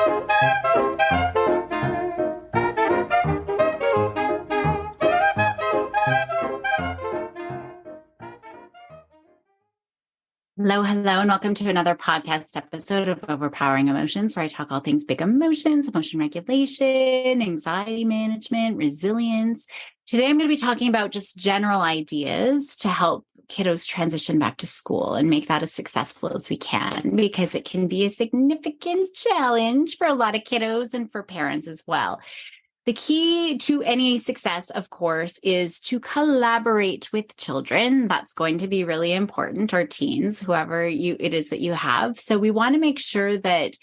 Hello, hello, and welcome to another podcast episode of Overpowering Emotions, where I talk all things big emotions, emotion regulation, anxiety management, resilience. Today, I'm going to be talking about just general ideas to help kiddos transition back to school and make that as successful as we can, because it can be a significant challenge for a lot of kiddos and for parents as well. The key to any success, of course, is to collaborate with children. That's going to be really important, or teens, whoever it is that you have. So we want to make sure that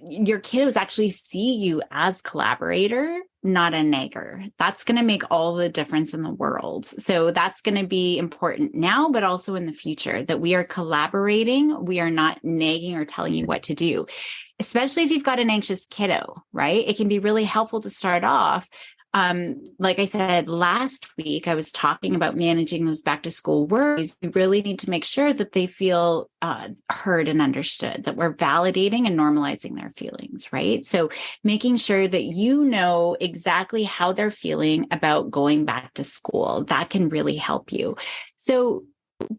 your kiddos actually see you as collaborator, not a nagger. That's going to make all the difference in the world. So that's going to be important now, but also in the future, that we are collaborating. We are not nagging or telling you what to do, especially if you've got an anxious kiddo, right? It can be really helpful to start off. Like I said, last week, I was talking about managing those back to school worries. We really need to make sure that they feel heard and understood, that we're validating and normalizing their feelings, right? So making sure that you know exactly how they're feeling about going back to school, that can really help you. So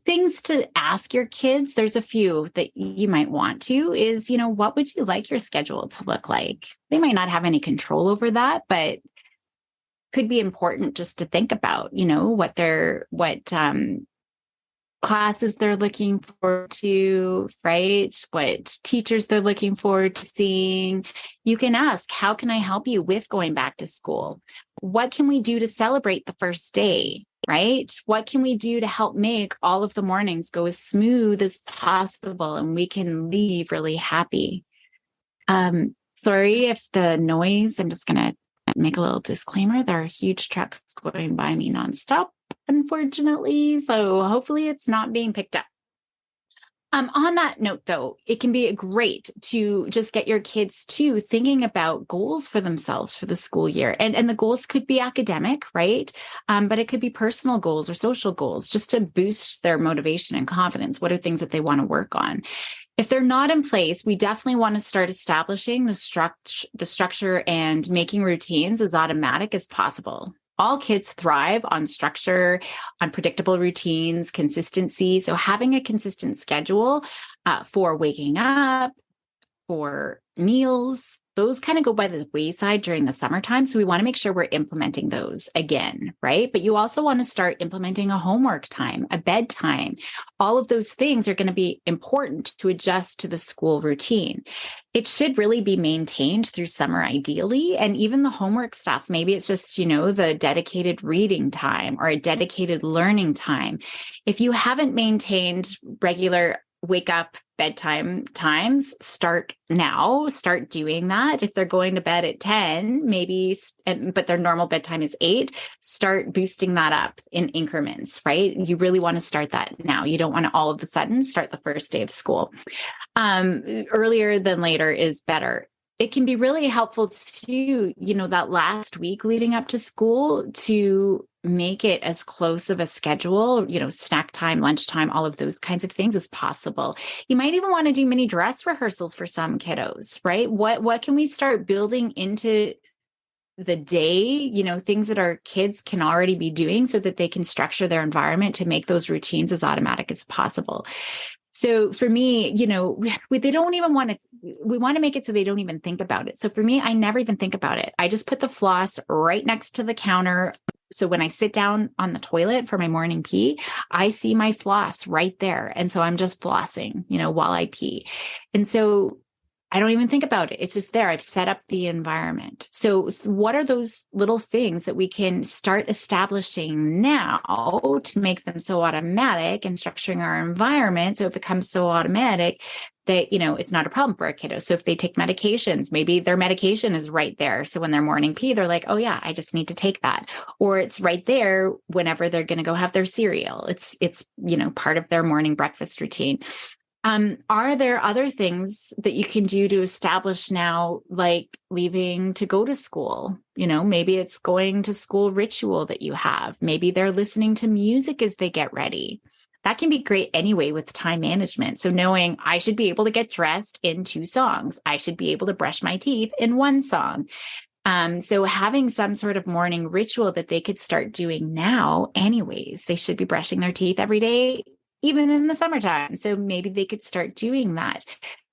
things to ask your kids, there's a few that you might want to, is, what would you like your schedule to look like? They might not have any control over that, but could be important just to think about, what classes they're looking forward to, right? What teachers they're looking forward to seeing. You can ask, how can I help you with going back to school? What can we do to celebrate the first day, right? What can we do to help make all of the mornings go as smooth as possible and we can leave really happy? Sorry if the noise, I'm just going to make a little disclaimer. There are huge trucks going by me nonstop, unfortunately. So hopefully it's not being picked up. On that note, though, it can be great to just get your kids to thinking about goals for themselves for the school year. And the goals could be academic, right? But it could be personal goals or social goals, just to boost their motivation and confidence. What are things that they want to work on? If they're not in place, we definitely want to start establishing the structure and making routines as automatic as possible. All kids thrive on structure, on predictable routines, consistency. So having a consistent schedule for waking up, for meals, those kind of go by the wayside during the summertime. So we want to make sure we're implementing those again, right? But you also want to start implementing a homework time, a bedtime. All of those things are going to be important to adjust to the school routine. It should really be maintained through summer, ideally. And even the homework stuff, maybe it's just, the dedicated reading time or a dedicated learning time. If you haven't maintained regular wake up bedtime times, start now, start doing that. If they're going to bed at 10, maybe, but their normal bedtime is 8, start boosting that up in increments, right? You really want to start that now. You don't want to all of a sudden start the first day of school. Earlier than later is better. It can be really helpful to, that last week leading up to school, to make it as close of a schedule, snack time, lunchtime, all of those kinds of things as possible. You might even want to do mini dress rehearsals for some kiddos, right? What can we start building into the day, things that our kids can already be doing so that they can structure their environment to make those routines as automatic as possible. So for me, they don't even want to, we want to make it so they don't even think about it. So for me, I never even think about it. I just put the floss right next to the counter. So when I sit down on the toilet for my morning pee, I see my floss right there. And so I'm just flossing, while I pee. And so I don't even think about it. It's just there. I've set up the environment. So what are those little things that we can start establishing now to make them so automatic, and structuring our environment so it becomes so automatic that, it's not a problem for a kiddo. So if they take medications, maybe their medication is right there. So when they're morning pee, they're like, oh yeah, I just need to take that. Or it's right there whenever they're going to go have their cereal. It's part of their morning breakfast routine. Are there other things that you can do to establish now, like leaving to go to school? Maybe it's going to school ritual that you have. Maybe they're listening to music as they get ready. That can be great anyway with time management. So knowing I should be able to get dressed in 2 songs, I should be able to brush my teeth in 1 song. So having some sort of morning ritual that they could start doing now, anyways, they should be brushing their teeth every day, even in the summertime. So maybe they could start doing that.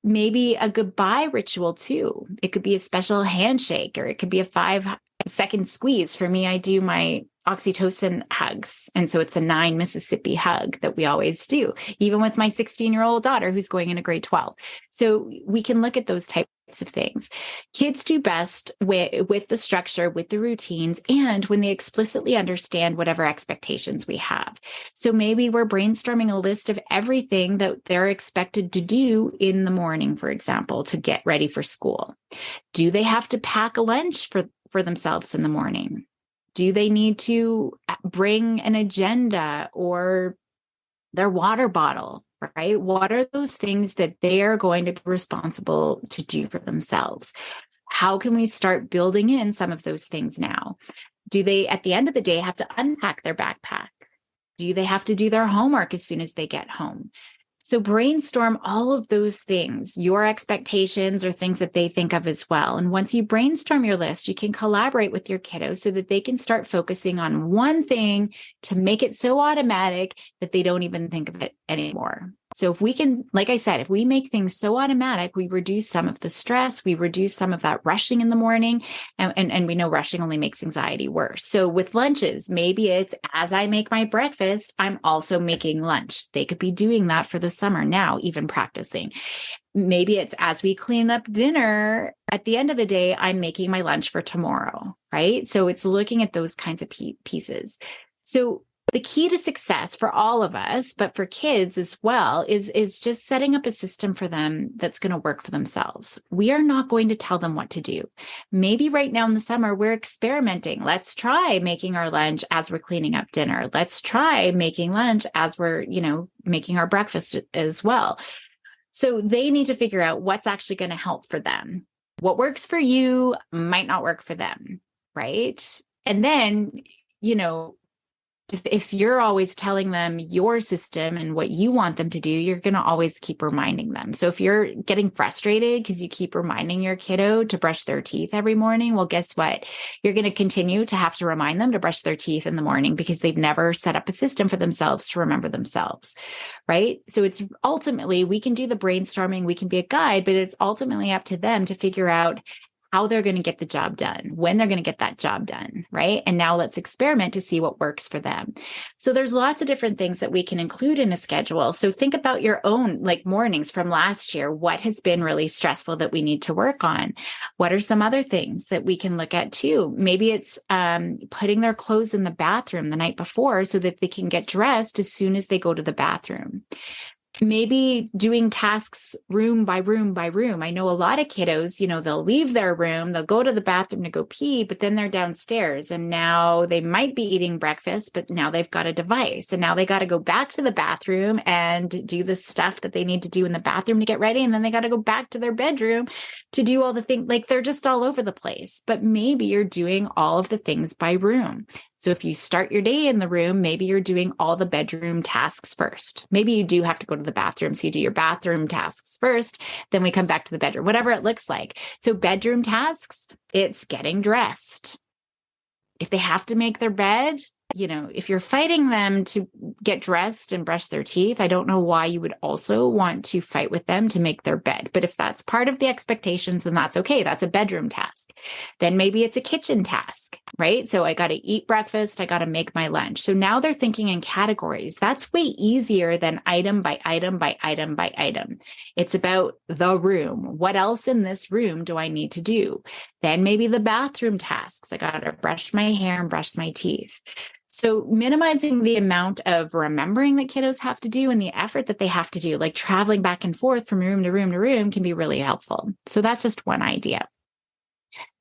Maybe a goodbye ritual too. It could be a special handshake, or it could be a 5-second squeeze. For me, I do my oxytocin hugs. And so it's a 9 Mississippi hug that we always do, even with my 16-year-old daughter who's going into grade 12. So we can look at those types of things. Kids do best with the structure, with the routines, and when they explicitly understand whatever expectations we have. So maybe we're brainstorming a list of everything that they're expected to do in the morning, for example, to get ready for school. Do they have to pack a lunch for themselves in the morning? Do they need to bring an agenda or their water bottle, right? What are those things that they are going to be responsible to do for themselves? How can we start building in some of those things now? Do they, at the end of the day, have to unpack their backpack? Do they have to do their homework as soon as they get home? So brainstorm all of those things, your expectations or things that they think of as well. And once you brainstorm your list, you can collaborate with your kiddos so that they can start focusing on one thing to make it so automatic that they don't even think of it anymore. So if we can, like I said, if we make things so automatic, we reduce some of the stress, we reduce some of that rushing in the morning, and we know rushing only makes anxiety worse. So with lunches, maybe it's as I make my breakfast, I'm also making lunch. They could be doing that for the summer now, even practicing. Maybe it's as we clean up dinner, at the end of the day, I'm making my lunch for tomorrow, right? So it's looking at those kinds of pieces. So the key to success for all of us, but for kids as well, is just setting up a system for them that's going to work for themselves. We are not going to tell them what to do. Maybe right now in the summer, we're experimenting. Let's try making our lunch as we're cleaning up dinner. Let's try making lunch as we're, making our breakfast as well. So they need to figure out what's actually going to help for them. What works for you might not work for them, right? And then, if you're always telling them your system and what you want them to do, you're going to always keep reminding them. So if you're getting frustrated because you keep reminding your kiddo to brush their teeth every morning, well, guess what? You're going to continue to have to remind them to brush their teeth in the morning because they've never set up a system for themselves to remember themselves, right? So it's ultimately, we can do the brainstorming, we can be a guide, but it's ultimately up to them to figure out how they're going to get the job done, when they're going to get that job done, right? And now let's experiment to see what works for them. So there's lots of different things that we can include in a schedule. So think about your own mornings from last year. What has been really stressful that we need to work on? What are some other things that we can look at too? Maybe it's putting their clothes in the bathroom the night before so that they can get dressed as soon as they go to the bathroom. Maybe doing tasks room by room by room. I know a lot of kiddos, they'll leave their room, they'll go to the bathroom to go pee, but then they're downstairs and now they might be eating breakfast, but now they've got a device and now they got to go back to the bathroom and do the stuff that they need to do in the bathroom to get ready. And then they got to go back to their bedroom to do all the things. They're just all over the place, but maybe you're doing all of the things by room. So if you start your day in the room, maybe you're doing all the bedroom tasks first. Maybe you do have to go to the bathroom. So you do your bathroom tasks first, then we come back to the bedroom, whatever it looks like. So bedroom tasks, it's getting dressed. If they have to make their bed, if you're fighting them to get dressed and brush their teeth, I don't know why you would also want to fight with them to make their bed. But if that's part of the expectations, then that's okay. That's a bedroom task. Then maybe it's a kitchen task, right? So I got to eat breakfast. I got to make my lunch. So now they're thinking in categories. That's way easier than item by item by item by item. It's about the room. What else in this room do I need to do? Then maybe the bathroom tasks. I got to brush my hair and brush my teeth. So minimizing the amount of remembering that kiddos have to do and the effort that they have to do, like traveling back and forth from room to room to room, can be really helpful. So that's just one idea.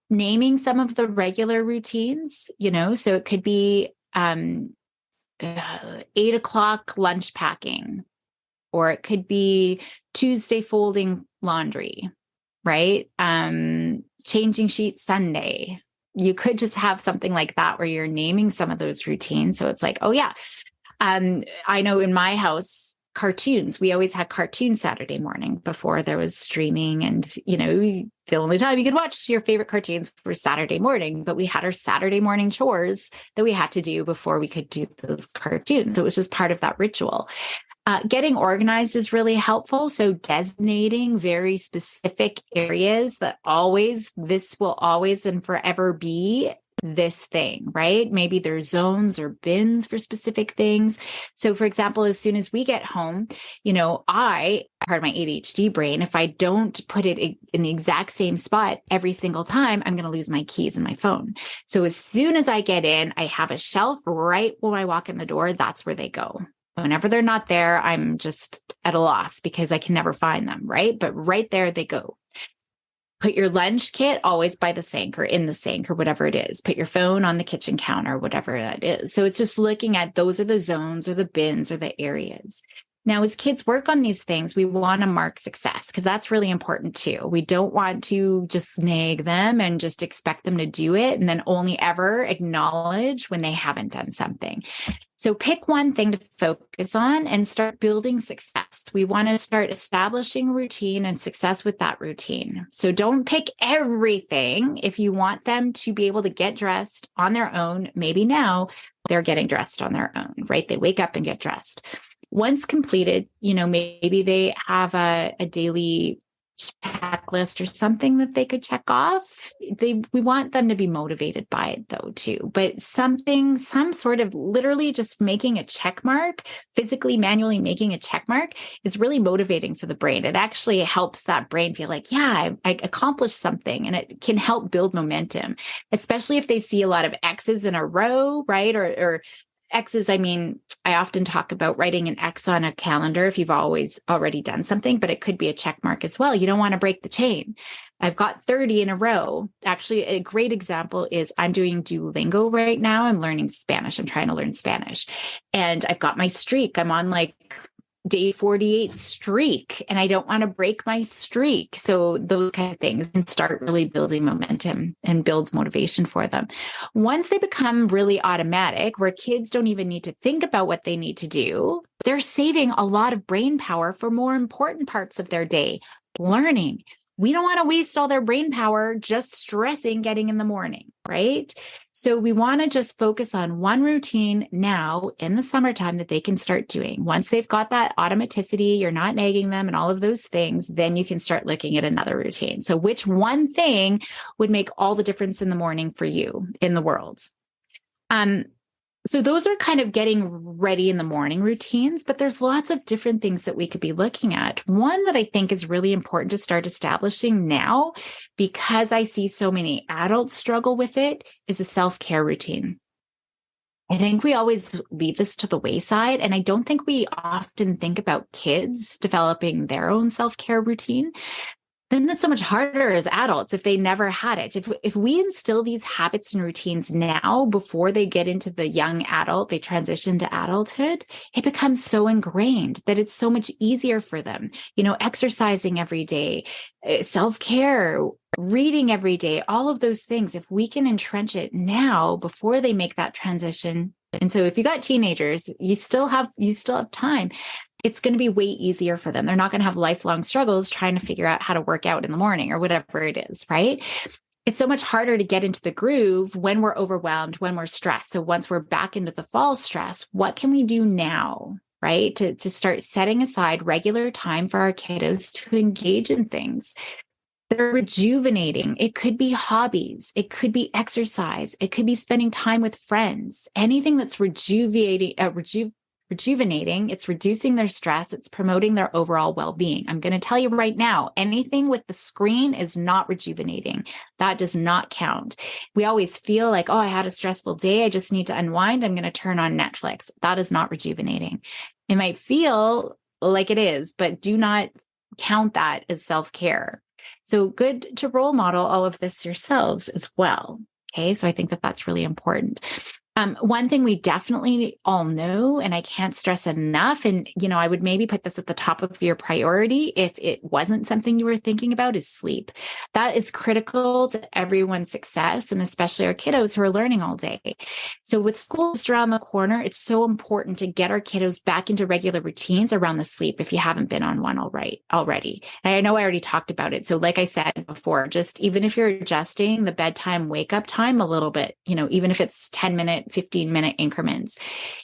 Naming some of the regular routines, so it could be 8:00 lunch packing, or it could be Tuesday folding laundry, right? Changing sheets Sunday. You could just have something like that where you're naming some of those routines. So it's like, oh yeah, I know in my house, cartoons, we always had cartoon Saturday morning before there was streaming. And, the only time you could watch your favorite cartoons was Saturday morning, but we had our Saturday morning chores that we had to do before we could do those cartoons. So it was just part of that ritual. Getting organized is really helpful. So designating very specific areas that this will always and forever be this thing, right? Maybe there's zones or bins for specific things. So for example, as soon as we get home, part of my ADHD brain, if I don't put it in the exact same spot every single time, I'm going to lose my keys and my phone. So as soon as I get in, I have a shelf right when I walk in the door. That's where they go. Whenever they're not there, I'm just at a loss because I can never find them, right? But right there they go. Put your lunch kit always by the sink or in the sink or whatever it is. Put your phone on the kitchen counter, whatever that is. So it's just looking at those are the zones or the bins or the areas. Now, as kids work on these things, we want to mark success because that's really important too. We don't want to just nag them and just expect them to do it and then only ever acknowledge when they haven't done something. So pick one thing to focus on and start building success. We want to start establishing a routine and success with that routine. So don't pick everything. If you want them to be able to get dressed on their own, maybe now they're getting dressed on their own, right? They wake up and get dressed. Once completed, maybe they have a daily checklist or something that they could check off. We want them to be motivated by it though too, but some sort of literally just making a check mark, physically, manually making a check mark is really motivating for the brain. It actually helps that brain feel like, yeah, I accomplished something, and it can help build momentum, especially if they see a lot of X's in a row, right? Or X's, I often talk about writing an X on a calendar if you've already done something, but it could be a check mark as well. You don't want to break the chain. I've got 30 in a row. Actually, a great example is I'm doing Duolingo right now. I'm learning Spanish. I'm trying to learn Spanish. And I've got my streak. I'm on day 48 streak, and I don't want to break my streak. So those kind of things can start really building momentum and builds motivation for them. Once they become really automatic, where kids don't even need to think about what they need to do, they're saving a lot of brain power for more important parts of their day, learning. We don't want to waste all their brain power just stressing getting in the morning, right? So we want to just focus on one routine now in the summertime that they can start doing. Once they've got that automaticity, you're not nagging them and all of those things, then you can start looking at another routine. So which one thing would make all the difference in the morning for you in the world? So those are kind of getting ready in the morning routines, but there's lots of different things that we could be looking at. One that I think is really important to start establishing now, because I see so many adults struggle with it, is a self-care routine. I think we always leave this to the wayside, and I don't think we often think about kids developing their own self-care routine. Then it's so much harder as adults if they never had it. If we instill these habits and routines now before they get into the young adult, they transition to adulthood, it becomes so ingrained that it's so much easier for them. Exercising every day, self-care, reading every day, all of those things. If we can entrench it now before they make that transition. And so if you got teenagers, you still have time. It's going to be way easier for them. They're not going to have lifelong struggles trying to figure out how to work out in the morning or whatever it is, right? It's so much harder to get into the groove when we're overwhelmed, when we're stressed. So once we're back into the fall stress, what can we do now, right? To start setting aside regular time for our kiddos to engage in things that are rejuvenating. It could be hobbies. It could be exercise. It could be spending time with friends. Anything that's rejuvenating, it's reducing their stress. It's promoting their overall well-being. I'm going to tell you right now, anything with the screen is not rejuvenating. That does not count. We always feel like, I had a stressful day. I just need to unwind. I'm going to turn on Netflix. That is not rejuvenating. It might feel like it is, but do not count that as self-care. So good to role model all of this yourselves as well. Okay. So I think that that's really important. One thing we definitely all know, and I can't stress enough, and I would maybe put this at the top of your priority if it wasn't something you were thinking about, is sleep. That is critical to everyone's success, and especially our kiddos who are learning all day. So with school just around the corner, it's so important to get our kiddos back into regular routines around the sleep if you haven't been on one already. And I know I already talked about it. So like I said before, just even if you're adjusting the bedtime wake up time a little bit, even if it's 10-minute 15-minute increments.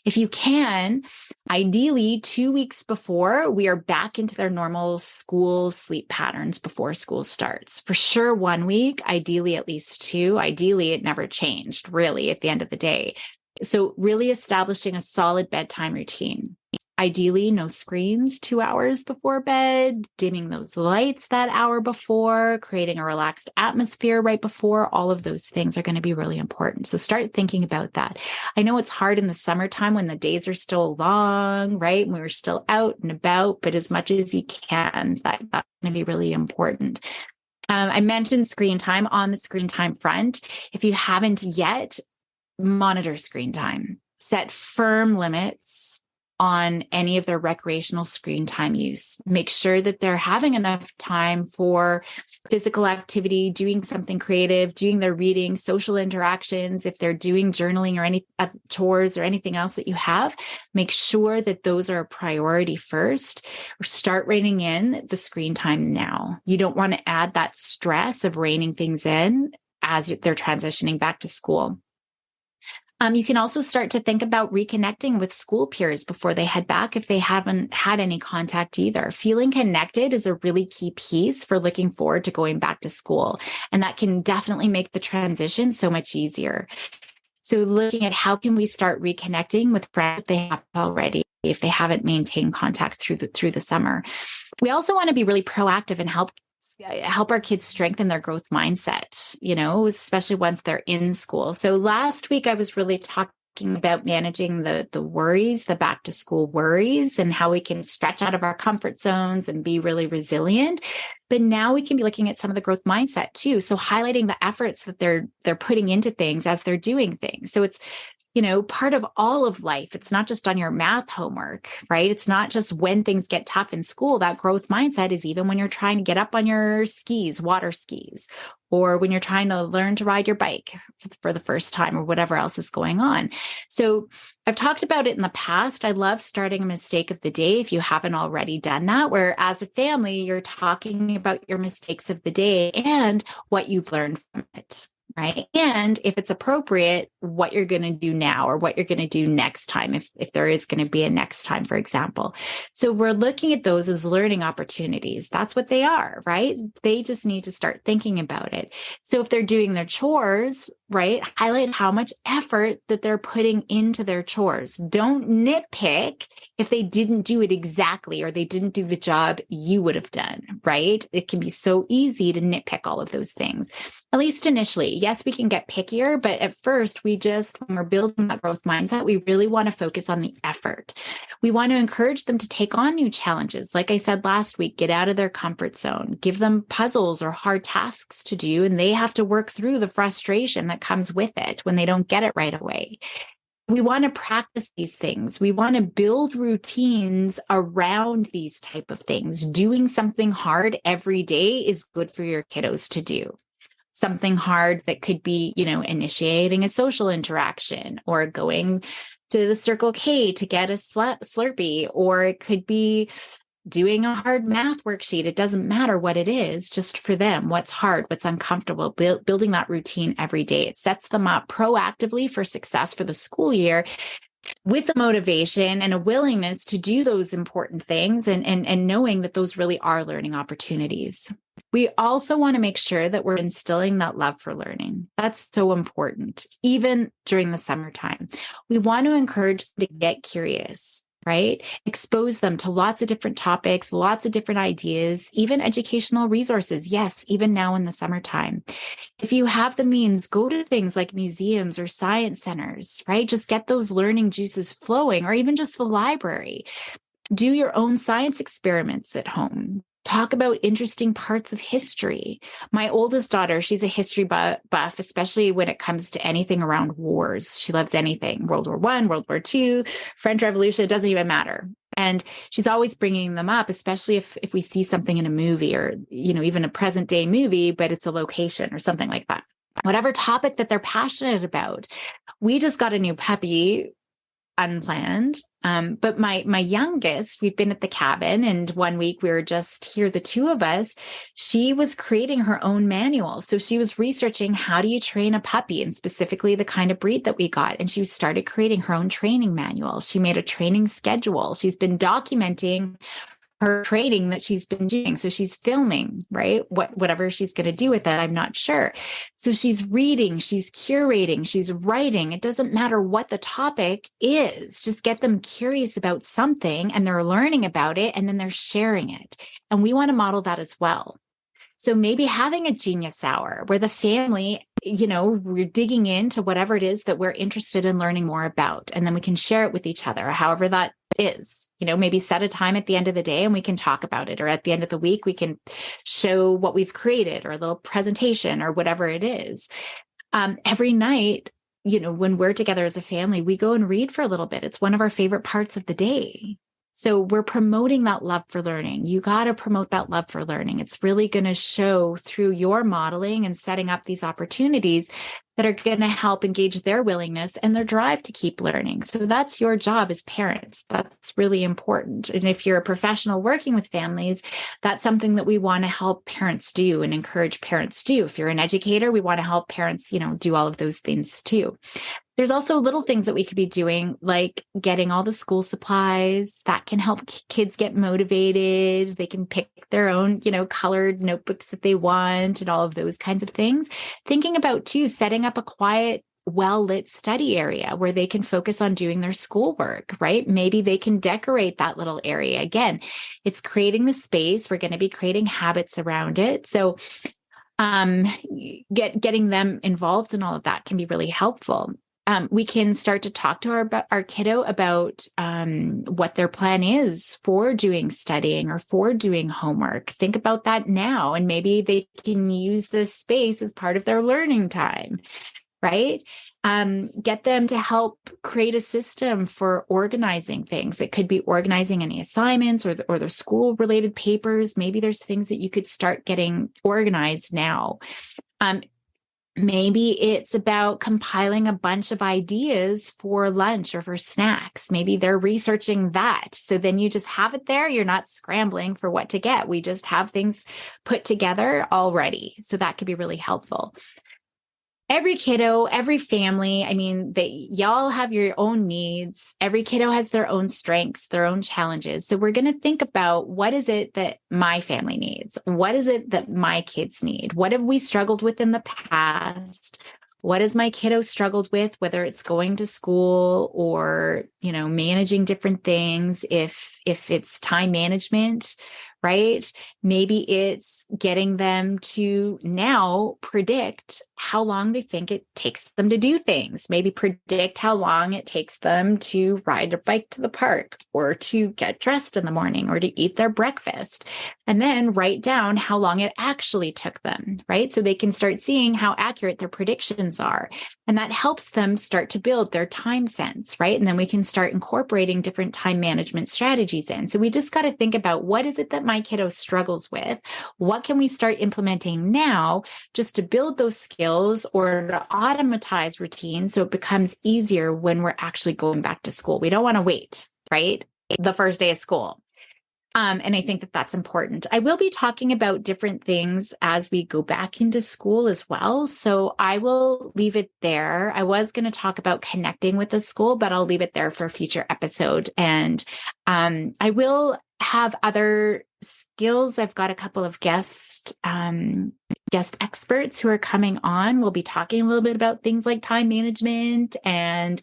If you can, ideally 2 weeks before, we are back into their normal school sleep patterns before school starts. For sure 1 week, ideally at least 2. Ideally, it never changed really at the end of the day. So really establishing a solid bedtime routine. Ideally, no screens 2 hours before bed, dimming those lights that hour before, creating a relaxed atmosphere right before. All of those things are going to be really important. So start thinking about that. I know it's hard in the summertime when the days are still long, right? And we're still out and about, but as much as you can, that's going to be really important. I mentioned screen time. On the screen time front, if you haven't yet, monitor screen time. Set firm limits on any of their recreational screen time use. Make sure that they're having enough time for physical activity, doing something creative, doing their reading, social interactions. If they're doing journaling or any chores or anything else that you have, make sure that those are a priority first. Start reining in the screen time now. You don't want to add that stress of reining things in as they're transitioning back to school. You can also start to think about reconnecting with school peers before they head back if they haven't had any contact either. Feeling connected is a really key piece for looking forward to going back to school. And that can definitely make the transition so much easier. So looking at how can we start reconnecting with friends they have already if they haven't maintained contact through the summer. We also want to be really proactive and help our kids strengthen their growth mindset, especially once they're in school. So last week I was really talking about managing the worries, the back to school worries, and how we can stretch out of our comfort zones and be really resilient. But now we can be looking at some of the growth mindset too. So highlighting the efforts that they're putting into things as they're doing things. So it's part of all of life. It's not just on your math homework, right? It's not just when things get tough in school. That growth mindset is even when you're trying to get up on your skis, water skis, or when you're trying to learn to ride your bike for the first time or whatever else is going on. So I've talked about it in the past. I love starting a mistake of the day if you haven't already done that, where as a family, you're talking about your mistakes of the day and what you've learned from it. Right. And if it's appropriate, what you're going to do now or what you're going to do next time, if there is going to be a next time, for example. So we're looking at those as learning opportunities. That's what they are, right? They just need to start thinking about it. So if they're doing their chores, right, highlight how much effort that they're putting into their chores. Don't nitpick if they didn't do it exactly or they didn't do the job you would have done, right? It can be so easy to nitpick all of those things. At least initially. Yes, we can get pickier, but at first when we're building that growth mindset, we really want to focus on the effort. We want to encourage them to take on new challenges. Like I said last week, get out of their comfort zone, give them puzzles or hard tasks to do, and they have to work through the frustration that comes with it when they don't get it right away. We want to practice these things. We want to build routines around these type of things. Doing something hard every day is good for your kiddos to do. Something hard that could be, initiating a social interaction or going to the Circle K to get a Slurpee, or it could be doing a hard math worksheet. It doesn't matter what it is, just for them, what's hard, what's uncomfortable, building that routine every day. It sets them up proactively for success for the school year with a motivation and a willingness to do those important things and knowing that those really are learning opportunities. We also want to make sure that we're instilling that love for learning. That's so important, even during the summertime. We want to encourage them to get curious, right? Expose them to lots of different topics, lots of different ideas, even educational resources. Yes, even now in the summertime. If you have the means, go to things like museums or science centers, right? Just get those learning juices flowing, or even just the library. Do your own science experiments at home. talk about interesting parts of history. My oldest daughter, she's a history buff, especially when it comes to anything around wars. She loves anything, World War I, World War II, French Revolution, it doesn't even matter. And she's always bringing them up, especially if we see something in a movie or, even a present day movie, but it's a location or something like that. Whatever topic that they're passionate about. We just got a new puppy, unplanned. But my youngest, we've been at the cabin, and one week we were just here, the two of us. She was creating her own manual. So she was researching, how do you train a puppy, and specifically the kind of breed that we got. And she started creating her own training manual. She made a training schedule. She's been documenting her training that she's been doing. So she's filming, right? Whatever she's going to do with it, I'm not sure. So she's reading, she's curating, she's writing. It doesn't matter what the topic is, just get them curious about something and they're learning about it and then they're sharing it. And we want to model that as well. So maybe having a genius hour where the family, we're digging into whatever it is that we're interested in learning more about, and then we can share it with each other, however that is, maybe set a time at the end of the day and we can talk about it, or at the end of the week, we can show what we've created or a little presentation or whatever it is. Every night, when we're together as a family, we go and read for a little bit. It's one of our favorite parts of the day. So we're promoting that love for learning. You got to promote that love for learning. It's really going to show through your modeling and setting up these opportunities that are going to help engage their willingness and their drive to keep learning. So that's your job as parents. That's really important. And if you're a professional working with families, that's something that we want to help parents do and encourage parents to do. If you're an educator, we want to help parents, do all of those things too. There's also little things that we could be doing, like getting all the school supplies that can help kids get motivated. They can pick their own, colored notebooks that they want and all of those kinds of things. Thinking about too, setting up a quiet, well-lit study area where they can focus on doing their schoolwork, right? Maybe they can decorate that little area. Again, it's creating the space. We're going to be creating habits around it. So getting them involved in all of that can be really helpful. We can start to talk to our kiddo about what their plan is for doing studying or for doing homework. Think about that now, and maybe they can use this space as part of their learning time, right? Get them to help create a system for organizing things. It could be organizing any assignments or their school-related papers. Maybe there's things that you could start getting organized now. Maybe it's about compiling a bunch of ideas for lunch or for snacks. Maybe they're researching that. So then you just have it there. You're not scrambling for what to get. We just have things put together already. So that could be really helpful. Every kiddo, every family, y'all have your own needs. Every kiddo has their own strengths, their own challenges. So we're going to think about, what is it that my family needs? What is it that my kids need? What have we struggled with in the past? What has my kiddo struggled with, whether it's going to school or, managing different things, if it's time management, right? Maybe it's getting them to now predict how long they think it takes them to do things. Maybe predict how long it takes them to ride a bike to the park or to get dressed in the morning or to eat their breakfast. And then write down how long it actually took them, right? So they can start seeing how accurate their predictions are. And that helps them start to build their time sense, right? And then we can start incorporating different time management strategies in. So we just got to think about, what is it that my kiddo struggles with? What can we start implementing now just to build those skills or to automatize routines so it becomes easier when we're actually going back to school? We don't want to wait, right? The first day of school. And I think that that's important. I will be talking about different things as we go back into school as well. So I will leave it there. I was going to talk about connecting with the school, but I'll leave it there for a future episode. And I will have other skills. I've got a couple of guest experts who are coming on. We'll be talking a little bit about things like time management and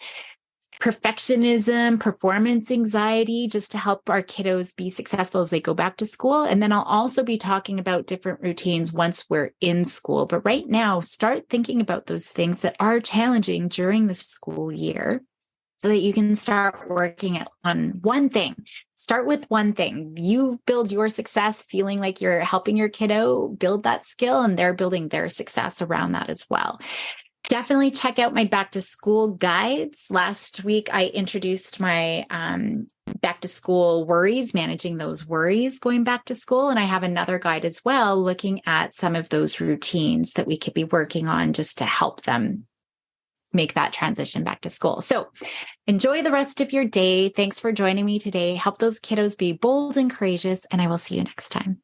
perfectionism, performance anxiety, just to help our kiddos be successful as they go back to school. And then I'll also be talking about different routines once we're in school. But right now, start thinking about those things that are challenging during the school year. so that you can start working on one thing. Start with one thing. You build your success feeling like you're helping your kiddo build that skill, and they're building their success around that as well. Definitely check out my back to school guides. Last week, I introduced my back to school worries, managing those worries going back to school. And I have another guide as well, looking at some of those routines that we could be working on just to help them make that transition back to school. So enjoy the rest of your day. Thanks for joining me today. Help those kiddos be bold and courageous, and I will see you next time.